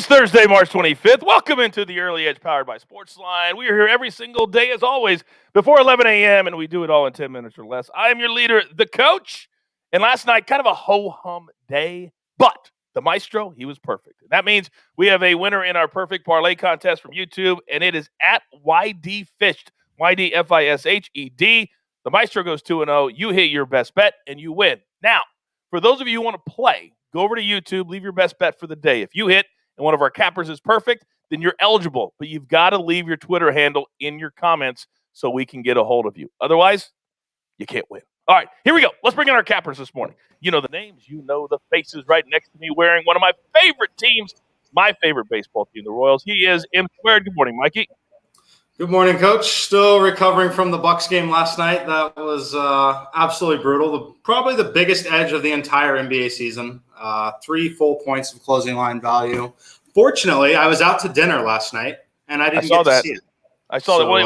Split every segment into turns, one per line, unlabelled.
is Thursday, March 25th. Welcome into the Early Edge powered by SportsLine. We are here every single day, as always, before 11 a.m., and we do it all in 10 minutes or less. I am your leader, the coach. And last night, kind of a ho-hum day, but the maestro, he was perfect. That means we have a winner in our perfect parlay contest from YouTube, and it is at YDFished, YDFished. The maestro goes 2-0. You hit your best bet, and you win. Now, for those of you who want to play, go over to YouTube, leave your best bet for the day. If you hit and one of our cappers is perfect, then you're eligible. But you've got to leave your Twitter handle in your comments so we can get a hold of you. Otherwise, you can't win. All right, here we go. Let's bring in our cappers this morning. You know the names. You know the faces right next to me wearing one of my favorite teams, my favorite baseball team, the Royals. He is M-squared. Good morning, Mikey.
Good morning, Coach. Still recovering from the Bucks game last night. That was absolutely brutal. Probably the biggest edge of the entire NBA season. 3 full points of closing line value. Fortunately, I was out to dinner last night, and I didn't get to see it.
I saw that. Wait,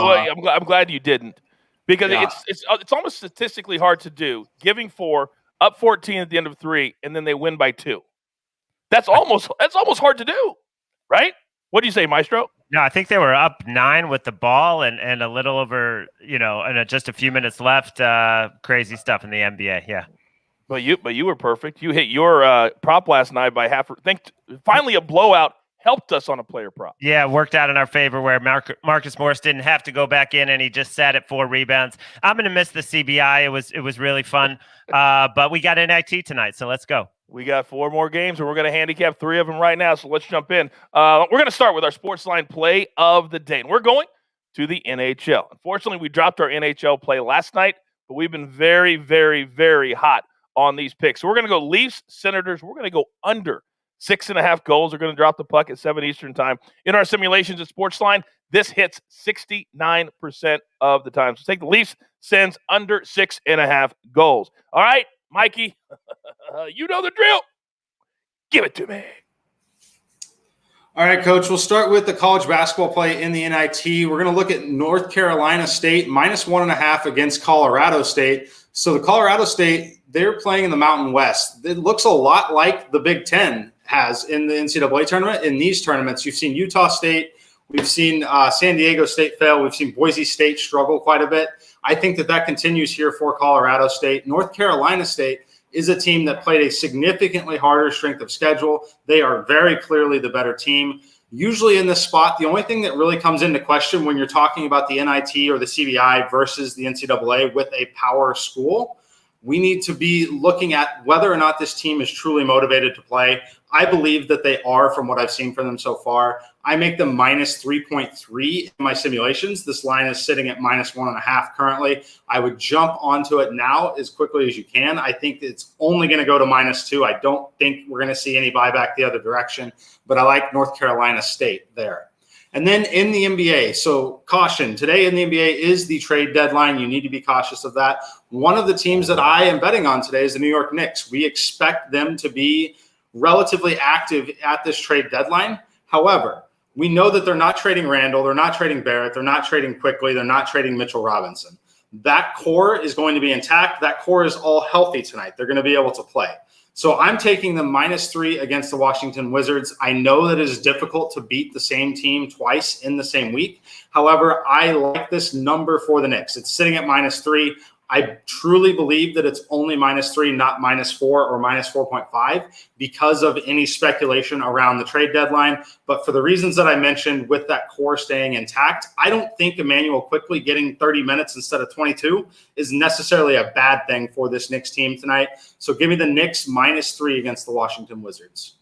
I'm glad you didn't, because it's almost statistically hard to do. Giving 4, up 14 at the end of 3, and then they win by 2. That's almost hard to do, right? What do you say, Maestro?
No, I think they were up 9 with the ball and a little over, and just a few minutes left. Crazy stuff in the NBA. Yeah.
But you were perfect. You hit your prop last night by half. Finally a blowout helped us on a player prop.
Yeah, it worked out in our favor where Marcus Morris didn't have to go back in, and he just sat at 4 rebounds. I'm going to miss the CBI. It was really fun. But we got NIT tonight, so let's go.
We got 4 more games, and we're going to handicap 3 of them right now, so let's jump in. We're going to start with our SportsLine play of the day, and we're going to the NHL. Unfortunately, we dropped our NHL play last night, but we've been very, very, very hot on these picks. So we're going to go Leafs, Senators. We're going to go under 6.5 goals. They're going to drop the puck at 7 Eastern time. In our simulations at SportsLine, this hits 69% of the time. So take the Leafs, Sens under 6.5 goals. All right, Mikey, you know the drill. Give it to me.
All right, Coach, we'll start with the college basketball play in the NIT. We're going to look at North Carolina State, -1.5 against Colorado State. So the Colorado State, they're playing in the Mountain West. It looks a lot like the Big Ten has in the NCAA tournament. In these tournaments, you've seen Utah State. We've seen San Diego State fail. We've seen Boise State struggle quite a bit. I think that continues here for Colorado State. North Carolina State is a team that played a significantly harder strength of schedule. They are very clearly the better team. Usually in this spot, the only thing that really comes into question when you're talking about the NIT or the CBI versus the NCAA with a power school, we need to be looking at whether or not this team is truly motivated to play. I believe that they are from what I've seen from them so far. I make them -3.3 in my simulations. This line is sitting at -1.5 currently. I would jump onto it now as quickly as you can. I think it's only going to go to -2. I don't think we're going to see any buyback the other direction, but I like North Carolina State there. And then in the NBA, so caution, today in the NBA is the trade deadline. You need to be cautious of that. One of the teams that I am betting on today is the New York Knicks. We expect them to be relatively active at this trade deadline. However, we know that they're not trading Randall, they're not trading Barrett, they're not trading Quickly, they're not trading Mitchell Robinson. That core is going to be intact. That core is all healthy tonight. They're going to be able to play. So I'm taking them -3 against the Washington Wizards. I know that it is difficult to beat the same team twice in the same week. However, I like this number for the Knicks. It's sitting at -3. I truly believe that it's only -3, not -4 or -4.5 because of any speculation around the trade deadline. But for the reasons that I mentioned with that core staying intact, I don't think Emmanuel Quickly getting 30 minutes instead of 22 is necessarily a bad thing for this Knicks team tonight. So give me the Knicks -3 against the Washington Wizards.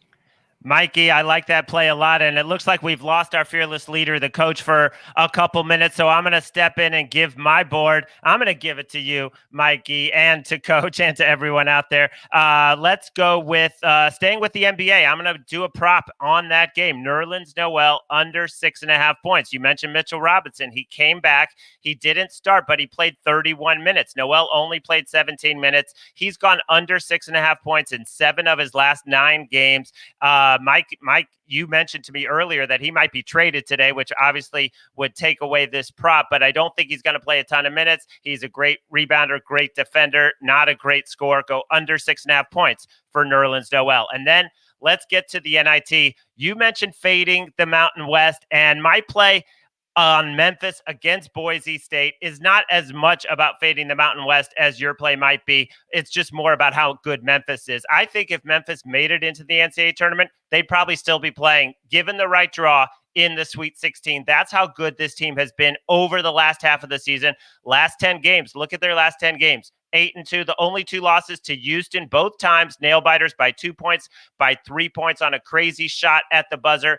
Mikey, I like that play a lot, and it looks like we've lost our fearless leader, the coach, for a couple minutes, so I'm going to step in and give my board. I'm going to give it to you, Mikey, and to Coach and to everyone out there. Let's go with staying with the NBA. I'm going to do a prop on that game. Nerlens Noel under 6.5 points. You mentioned Mitchell Robinson. He came back. He didn't start, but he played 31 minutes. Noel only played 17 minutes. He's gone under 6.5 points in 7 of his last 9 games. Mike, you mentioned to me earlier that he might be traded today, which obviously would take away this prop, but I don't think he's going to play a ton of minutes. He's a great rebounder, great defender, not a great scorer. Go under 6.5 points for Nerlens Noel. And then let's get to the NIT. You mentioned fading the Mountain West, and my play on Memphis against Boise State is not as much about fading the Mountain West as your play might be. It's just more about how good Memphis is. I think if Memphis made it into the NCAA tournament, they'd probably still be playing, given the right draw, in the Sweet 16. That's how good this team has been over the last half of the season. Last 10 games, look at their last 10 games. 8-2, the only 2 losses to Houston, both times nail biters by 2 points, by 3 points on a crazy shot at the buzzer.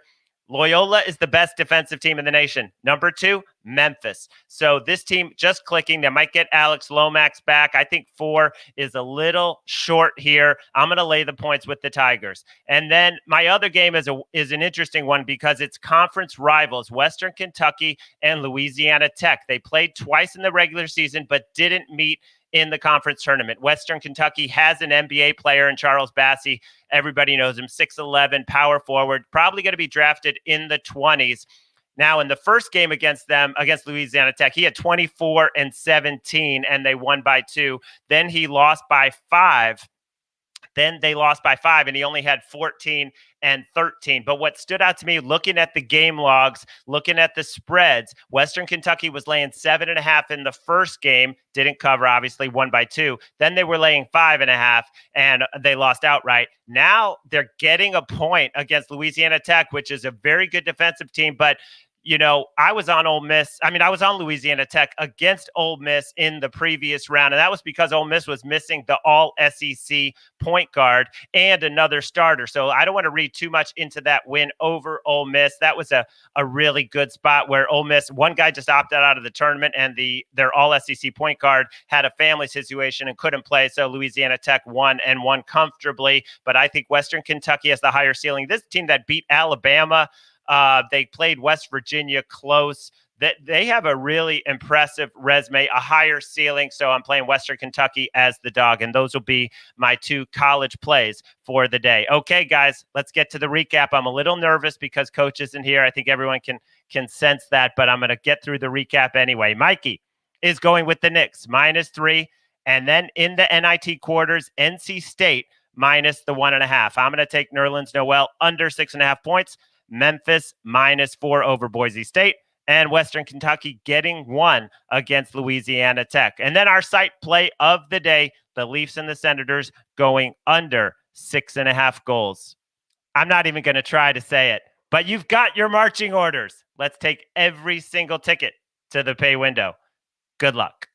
Loyola is the best defensive team in the nation. Number 2, Memphis. So this team just clicking. They might get Alex Lomax back. I think 4 is a little short here. I'm going to lay the points with the Tigers. And then my other game is an interesting one because it's conference rivals, Western Kentucky and Louisiana Tech. They played twice in the regular season, but didn't meet in the conference tournament. Western Kentucky has an NBA player in Charles Bassey. Everybody knows him, 6'11", power forward, probably going to be drafted in the 20s. Now, in the first game against them, against Louisiana Tech, he had 24 and 17, and they won by 2. Then he lost by 5. Then they lost by 5, and he only had 14 and 13. But what stood out to me, looking at the game logs, looking at the spreads, Western Kentucky was laying 7.5 in the first game, didn't cover, obviously, won by 2. Then they were laying 5.5, and they lost outright. Now they're getting a point against Louisiana Tech, which is a very good defensive team, but you know, I was on Louisiana Tech against Ole Miss in the previous round, and that was because Ole Miss was missing the all-SEC point guard and another starter. So I don't want to read too much into that win over Ole Miss. That was a really good spot where Ole Miss, one guy just opted out of the tournament, and their all-SEC point guard had a family situation and couldn't play, so Louisiana Tech won comfortably. But I think Western Kentucky has the higher ceiling. This team that beat Alabama, they played West Virginia close. That they have a really impressive resume, a higher ceiling. So I'm playing Western Kentucky as the dog, and those will be my 2 college plays for the day. Okay, guys, let's get to the recap. I'm a little nervous because Coach isn't here. I think everyone can sense that, but I'm going to get through the recap anyway. Mikey is going with the Knicks, -3. And then in the NIT quarters, NC State minus the 1.5. I'm going to take Nerlens Noel under 6.5 points. Memphis -4 over Boise State, and Western Kentucky getting 1 against Louisiana Tech. And then our site play of the day, the Leafs and the Senators going under 6.5 goals. I'm not even going to try to say it, but you've got your marching orders. Let's take every single ticket to the pay window. Good luck.